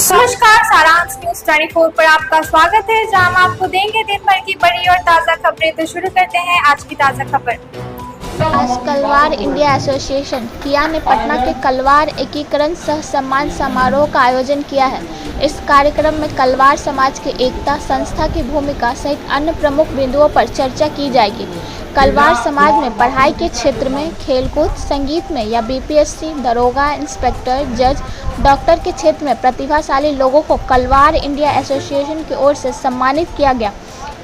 नमस्कार, सारांश न्यूज 24 पर आपका स्वागत है, जहां हम आपको देंगे दिन भर की बड़ी और ताज़ा खबरें। तो शुरू करते हैं आज की ताज़ा खबर। आज कलवार इंडिया एसोसिएशन किया ने पटना के कलवार एकीकरण सह सम्मान समारोह का आयोजन किया है। इस कार्यक्रम में कलवार समाज की एकता, संस्था की भूमिका सहित अन्य प्रमुख बिंदुओं पर चर्चा की जाएगी। कलवार समाज में पढ़ाई के क्षेत्र में, खेलकूद, संगीत में या बीपीएससी, दरोगा, इंस्पेक्टर, जज, डॉक्टर के क्षेत्र में प्रतिभाशाली लोगों को कलवार इंडिया एसोसिएशन की ओर से सम्मानित किया गया।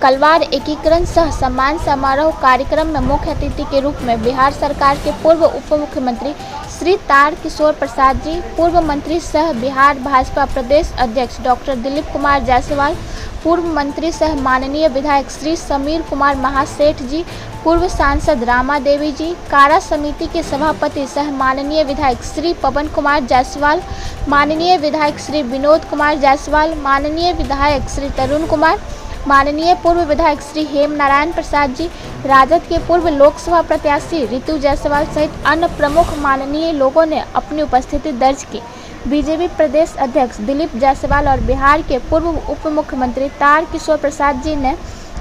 कलवार एकीकरण सह सम्मान समारोह कार्यक्रम में मुख्य अतिथि के रूप में बिहार सरकार के पूर्व उप मुख्यमंत्री श्री तारकिशोर प्रसाद जी, पूर्व मंत्री सह बिहार भाजपा प्रदेश अध्यक्ष डॉक्टर दिलीप कुमार जायसवाल, पूर्व मंत्री सह माननीय विधायक श्री समीर कुमार महासेठ जी, पूर्व सांसद रामा देवी जी, कारा समिति के सभापति सह माननीय विधायक श्री पवन कुमार जायसवाल, माननीय विधायक श्री विनोद कुमार जायसवाल, माननीय विधायक श्री तरुण कुमार, माननीय पूर्व विधायक श्री हेम नारायण प्रसाद जी, राजद के पूर्व लोकसभा प्रत्याशी ऋतु जायसवाल सहित अन्य प्रमुख माननीय लोगों ने अपनी उपस्थिति दर्ज की। बीजेपी प्रदेश अध्यक्ष दिलीप जायसवाल और बिहार के पूर्व उप मुख्यमंत्री तारकिशोर प्रसाद जी ने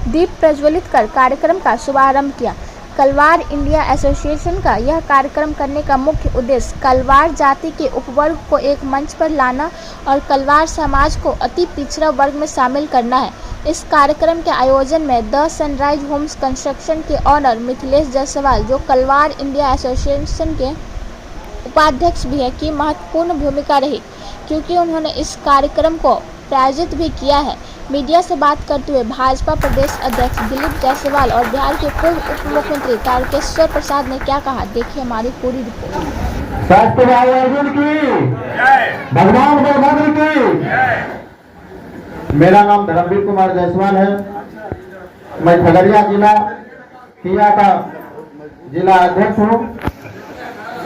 दीप प्रज्वलित कर कार्यक्रम का शुभारंभ किया। कलवार इंडिया एसोसिएशन का यह कार्यक्रम करने का मुख्य उद्देश्य कलवार जाति के उपवर्ग को एक मंच पर लाना और कलवार समाज को अति पिछड़ा वर्ग में शामिल करना है। इस कार्यक्रम के आयोजन में द सनराइज होम्स कंस्ट्रक्शन के ऑनर मिथिलेश जायसवाल, जो कलवार इंडिया एसोसिएशन के उपाध्यक्ष भी है, की महत्वपूर्ण भूमिका रही, क्योंकि उन्होंने इस कार्यक्रम को प्रायोजित भी किया है। मीडिया से बात करते हुए भाजपा प्रदेश अध्यक्ष दिलीप जायसवाल और बिहार के पूर्व उप मुख्यमंत्री तारकिशोर प्रसाद ने क्या कहा, देखिए हमारी पूरी रिपोर्ट। भगवान बलभद्र की। मेरा नाम धर्मवीर कुमार जायसवाल है। मैं खगड़िया जिला किया का जिला अध्यक्ष हूँ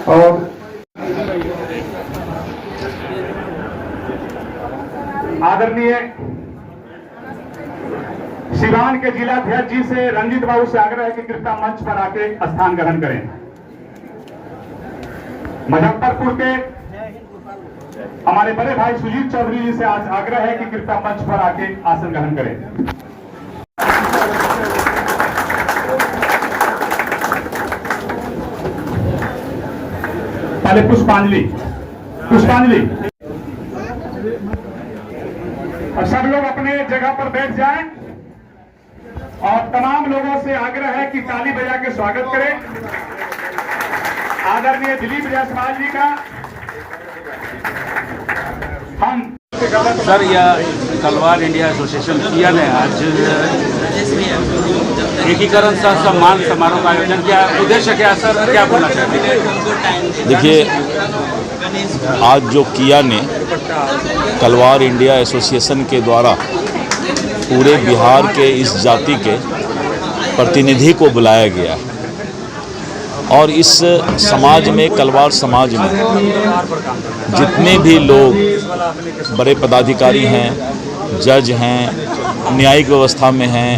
और आदरणीय सिवान के जिलाध्यक्ष जी से रंजीत बाबू से आग्रह है कि कृपया मंच पर आके स्थान ग्रहण करें। मुजफ्फरपुर के हमारे बड़े भाई सुजीत चौधरी जी से आज आग्रह है कि कृपया मंच पर आके आसन ग्रहण करें। पहले पुष्पांजलि। और सब लोग अपने जगह पर बैठ जाएं और तमाम लोगों से आग्रह है कि ताली बजा के स्वागत करें आदरणीय दिलीप जायसवाल जी का। हम सर, यह कलवार इंडिया एसोसिएशन किया ने आज एकीकरण सह सम्मान समारोह का आयोजन किया। उद्देश्य क्या सर, क्या बोलना चाहते हैं? देखिए, आज जो किया ने कलवार इंडिया एसोसिएशन के द्वारा पूरे बिहार के इस जाति के प्रतिनिधि को बुलाया गया और इस समाज में, कलवार समाज में जितने भी लोग बड़े पदाधिकारी हैं, जज हैं, न्यायिक व्यवस्था में हैं,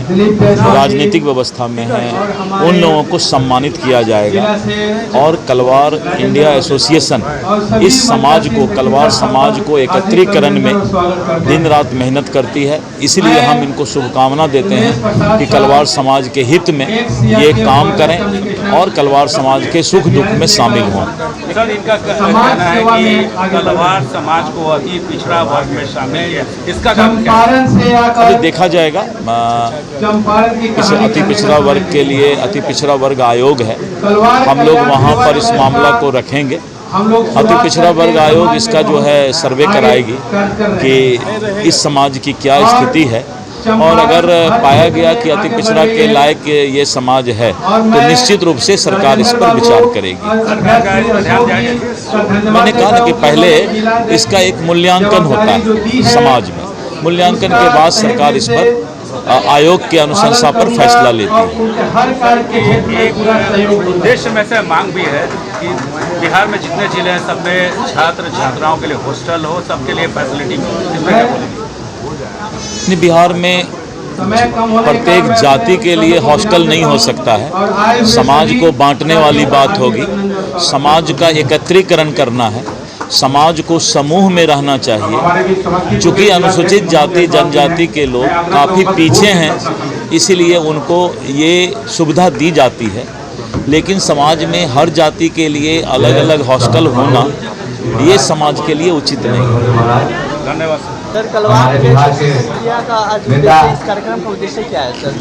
राजनीतिक व्यवस्था में हैं, उन लोगों को सम्मानित किया जाएगा। और कलवार इंडिया एसोसिएशन इस समाज को, कलवार समाज को एकत्रीकरण में दिन रात मेहनत करती है। इसलिए हम इनको शुभकामना देते हैं कि कलवार समाज के हित में ये काम करें और कलवार समाज के सुख दुख में शामिल हों। सर, इनका कहना है कि कलवार समाज को अति पिछड़ा वर्ग में शामिल है, इसका कारण क्या है? अभी देखा जाएगा। अति पिछड़ा वर्ग के लिए अति पिछड़ा वर्ग आयोग है, हम लोग वहाँ पर इस मामला को रखेंगे। अति पिछड़ा वर्ग आयोग इसका जो है सर्वे कराएगी कि इस समाज की क्या स्थिति है, और अगर पाया गया कि अति पिछड़ा के लायक ये समाज है तो निश्चित रूप से सरकार इस पर विचार करेगी। मैंने कहा ना कि पहले इसका एक मूल्यांकन होता है समाज में, मूल्यांकन के बाद सरकार इस पर आयोग के अनुशंसा पर फैसला लेती है। एक उद्देश्य में से मांग भी है कि बिहार में जितने जिले हैं सब में छात्र छात्राओं के लिए हॉस्टल हो, सबके लिए फैसिलिटी हो। बिहार में प्रत्येक जाति के लिए हॉस्टल नहीं हो सकता है, समाज को बांटने वाली बात होगी। समाज का एकत्रीकरण करना है समाज को समूह में रहना चाहिए। चूँकि अनुसूचित जाति जनजाति के लोग काफ़ी पीछे हैं, इसीलिए उनको ये सुविधा दी जाती है। लेकिन समाज में हर जाति के लिए अलग अलग हॉस्टल होना ये समाज के लिए उचित नहीं है। धन्यवाद सर। कलवार क्रिया का आज इस कार्यक्रम का उद्देश्य क्या है सर?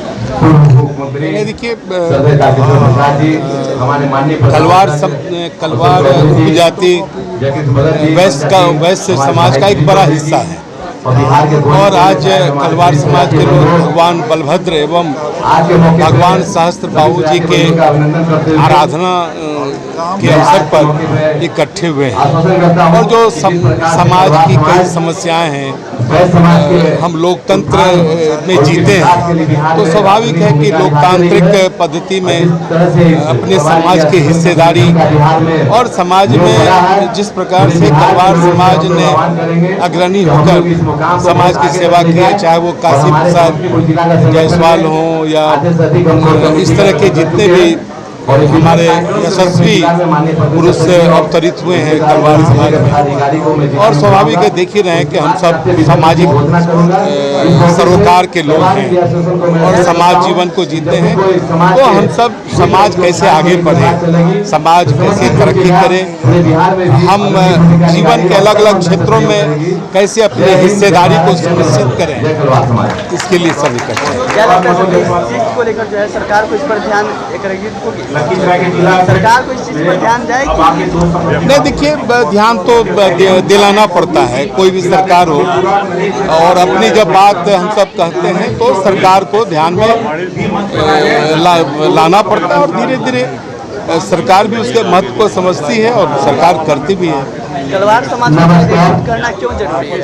देखिए, कलवार उपजाति वैश्य समाज का एक बड़ा हिस्सा है और आज कलवार समाज के लोग भगवान बलभद्र एवं भगवान सहस्त्र बाबू जी के आराधना के अवसर पर इकट्ठे हुए हैं और जो समाज की कई समस्याएं हैं, हम लोकतंत्र में जीते हैं तो स्वाभाविक है कि लोकतांत्रिक पद्धति में अपने समाज की हिस्सेदारी और समाज में जिस प्रकार से कलवार समाज ने अग्रणी होकर समाज की सेवा की है, चाहे वो काशी प्रसाद जायसवाल हों या इस तरह के जितने भी हमारे यशस्वी पुरुष अवतरित हुए हैं कलवार समाज में। और स्वाभाविक है, देख ही रहे हैं कि हम सब सामाजिक सरोकार के लोग हैं और समाज जीवन को जीते हैं। तो हम सब समाज कैसे आगे बढ़े, समाज कैसे तरक्की करे, हम जीवन के अलग अलग क्षेत्रों में कैसे अपनी हिस्सेदारी को सुनिश्चित करें, इसके लिए सब इकट्ठे हैं। को लेकर जो है सरकार को इस पर ध्यान सरकार को इस चीज पर ध्यान जाएगी? नहीं, देखिए, ध्यान तो दिलाना पड़ता है, कोई भी सरकार हो, और अपनी जब बात हम सब कहते हैं तो सरकार को ध्यान में लाना पड़ता है और धीरे धीरे सरकार भी उसके महत्व को समझती है और सरकार करती भी है। कलवार समाज को संगठित करना क्यों जरूरी है?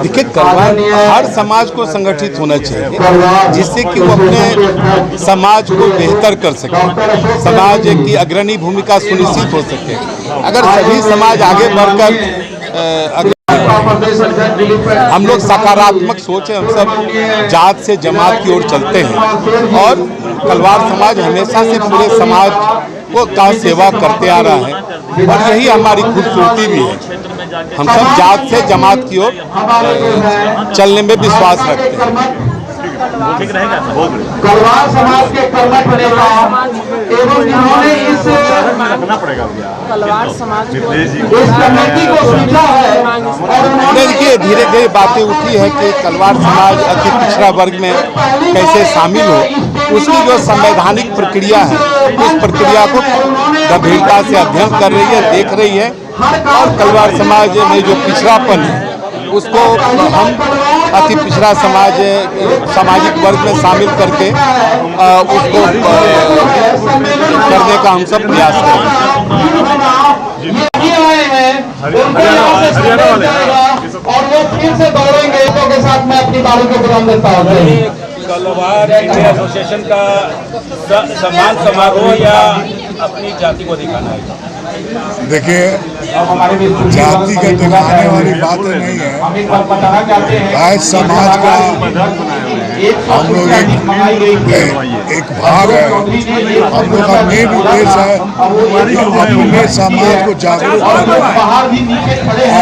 देखिए, कलवार हर समाज को संगठित होना चाहिए जिससे कि वो अपने समाज को बेहतर कर सके, समाज की अग्रणी भूमिका सुनिश्चित हो सके। अगर सभी समाज आगे बढ़कर हम लोग सकारात्मक सोचें, हम सब जात से जमात की ओर चलते हैं और कलवार समाज हमेशा से पूरे समाज को का सेवा करते आ रहा है और यही हमारी खूबसूरती भी है। हम सब जात से जमात की ओर चलने में विश्वास रखते हैं। कलवार समाज के कर्मठ नेता एवं जिन्होंने इस कलवार समाज इस कमेटी को सीखा है और देखिए, धीरे धीरे बातें उठी है कि कलवार समाज अति पिछड़ा वर्ग में कैसे शामिल हो, उसकी जो संवैधानिक प्रक्रिया है उस प्रक्रिया को गंभीरता से अध्ययन कर रही है, देख रही है और कलवार समाज में जो पिछड़ापन है उसको हम अति पिछड़ा समाज सामाजिक वर्ग में शामिल करके उसको करने का हम सब प्रयास करें। और वो फिर से दौड़ेंगे के साथ मैं अपनी बारी को विराम देता हूँ। कलवार इंडिया एसोसिएशन का सम्मान समारोह या अपनी जाति को दिखाना है? देखिए, जाति का दिखाने वाली बातें नहीं है। आज समाज का हम लोग एक भाग है, हम लोग का मेन उद्देश्य है कि अपने समाज को जागरूक करना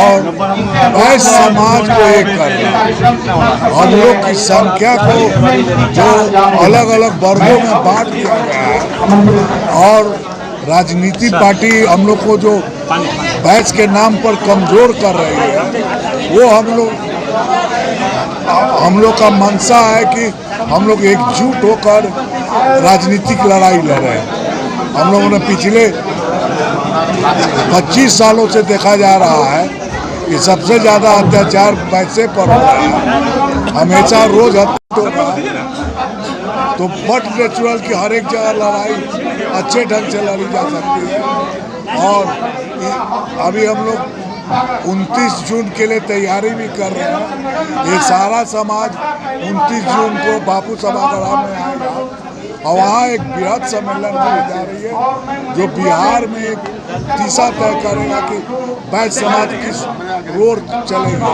और वैश्य समाज को एक करना। हम लोग की संख्या को जो अलग अलग वर्गों में बांट दिया गया है और राजनीति पार्टी हम लोग को जो वैश्य के नाम पर कमजोर कर रही है, वो हम लोग का मंशा है कि हम लोग एकजुट होकर राजनीतिक लड़ाई लड़े। हम लोगों ने पिछले 25 सालों से देखा जा रहा है कि सबसे ज़्यादा अत्याचार वैश्य पर हो रहा है, हमेशा रोज हत्या हो रहा है। तो बट नेचुरल की हर एक जगह लड़ाई अच्छे ढंग से लड़ी जा सकती है और अभी हम लोग 29 जून के लिए तैयारी भी कर रहे हैं। ये सारा समाज 29 जून को बापू सभागार में आएगा और वहाँ एक बृहद सम्मेलन होने जा रही है जो बिहार में एक दिशा तय करेगा कि बैध समाज किस रोड चलेगा।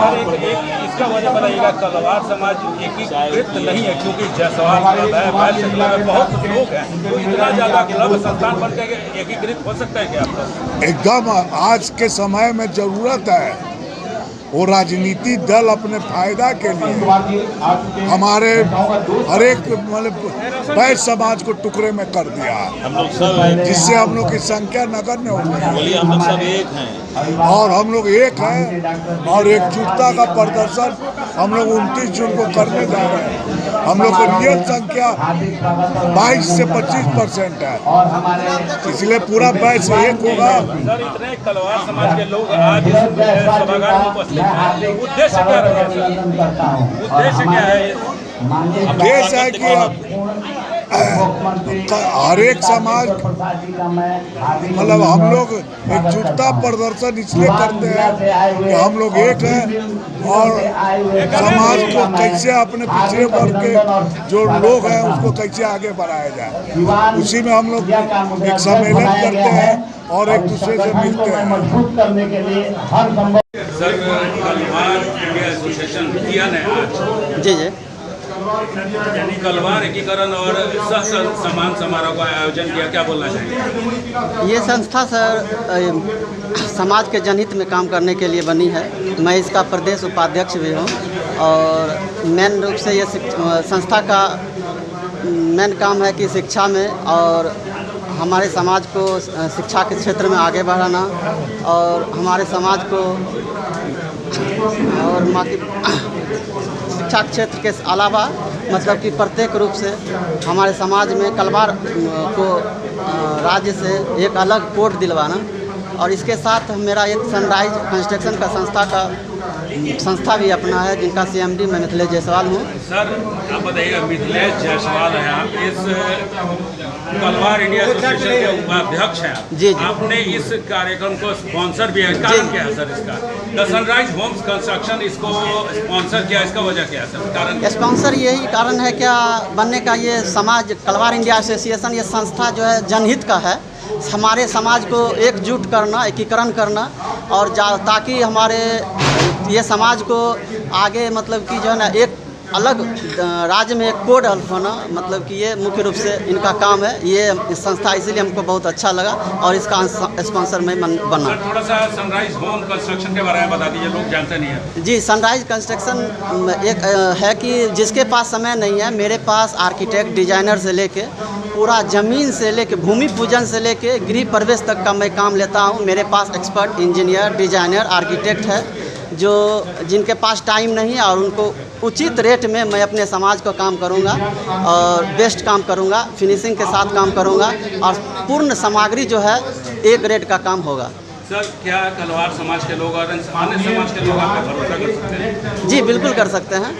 इसका वजह बताइएगा, कलवार समाज एकीकृत नहीं है क्योंकि जायसवाल क्लब है, बैध क्लब है, बहुत लोग हैं, तो इतना ज़्यादा क्लब संस्थान बन के एकीकृत हो सकता है क्या आपका? एकदम आज के समय में जरूरत है। वो राजनीति दल अपने फायदा के लिए हमारे हर एक मतलब बैध समाज को टुकड़े में कर दिया, जिससे हम लोग की संख्या नगण्य हो गई। हम लोग सब एक हैं और हम लोग एक हैं और एकजुटता का प्रदर्शन हम लोग 29 जून को करने जा रहे हैं। हम लोग की रियल संख्या 22 से 25% है, इसलिए पूरा बैच एक होगा। सर, इतने कलवार समाज के लोग आज इस सभागार में उपस्थित हैं, उद्देश्य क्या रहेगा सर? उद्देश्य क्या है? उद्देश्य है कि हर एक समाज मतलब हम लोग एकजुटता प्रदर्शन इसलिए करते हैं कि हम लोग एक हैं और समाज को कैसे अपने पिछड़े वर्ग के जो लोग हैं उसको कैसे आगे बढ़ाया जाए, उसी में हम लोग एक सम्मेलन करते हैं और एक दूसरे से मिलते हैं। सर, कलवार इंडिया एसोसिएशन किया ने आज जी जी कलवार एकीकरण और सह सम्मान समारोह का आयोजन किया, क्या बोलना चाहिए? ये संस्था सर समाज के जनहित में काम करने के लिए बनी है। मैं इसका प्रदेश उपाध्यक्ष भी हूँ और मेन रूप से ये संस्था का मेन काम है कि शिक्षा में और हमारे समाज को शिक्षा के क्षेत्र में आगे बढ़ाना और हमारे समाज को और शिक्षा क्षेत्र के अलावा मतलब कि प्रत्येक रूप से हमारे समाज में कलवार को राज्य से एक अलग कोड दिलवाना और इसके साथ मेरा एक सनराइज कंस्ट्रक्शन का संस्था भी अपना है जिनका CMD मैं मिथिलेश जायसवाल हूँ। सर, आप बताइएगा, मिथिलेश जायसवाल हैं आप, इस कलवार इंडिया एसोसिएशन के उपाध्यक्ष हैं आप। जी जी। आपने इस कार्यक्रम को स्पॉन्सर भी है, कारण क्या है सर इसका? द सनराइज होम्स कंस्ट्रक्शन इसको स्पॉन्सर किया, इसका वजह क्या है सर? कारण स्पॉन्सर यही कारण है क्या बनने का, ये समाज कलवार इंडिया एसोसिएशन ये संस्था जो है जनहित का है, हमारे समाज को एकजुट करना, एकीकरण करना और ताकि हमारे ये समाज को आगे मतलब कि जो है ना एक अलग राज्य में एक कोड होना, मतलब कि ये मुख्य रूप से इनका काम है। ये संस्था इसीलिए हमको बहुत अच्छा लगा और इसका स्पॉन्सर मैं बना। थोड़ा सा सनराइज होम कंस्ट्रक्शन के बारे में बता दीजिए, लोग जानते नहीं हैं। जी, सनराइज कंस्ट्रक्शन एक है कि जिसके पास समय नहीं है, मेरे पास आर्किटेक्ट डिजाइनर से लेके पूरा ज़मीन से लेके भूमि पूजन से लेके गृह प्रवेश तक का मैं काम लेता हूँ। मेरे पास एक्सपर्ट इंजीनियर, डिजाइनर, आर्किटेक्ट है जो जिनके पास टाइम नहीं है और उनको उचित रेट में मैं अपने समाज को काम करूंगा और बेस्ट काम करूंगा, फिनिशिंग के साथ काम करूंगा और पूर्ण सामग्री जो है एक रेट का काम होगा। सर, क्या कलवार समाज के लोग और अन्य समाज के लोग आप पे भरोसा कर सकते हैं? जी बिल्कुल कर सकते हैं।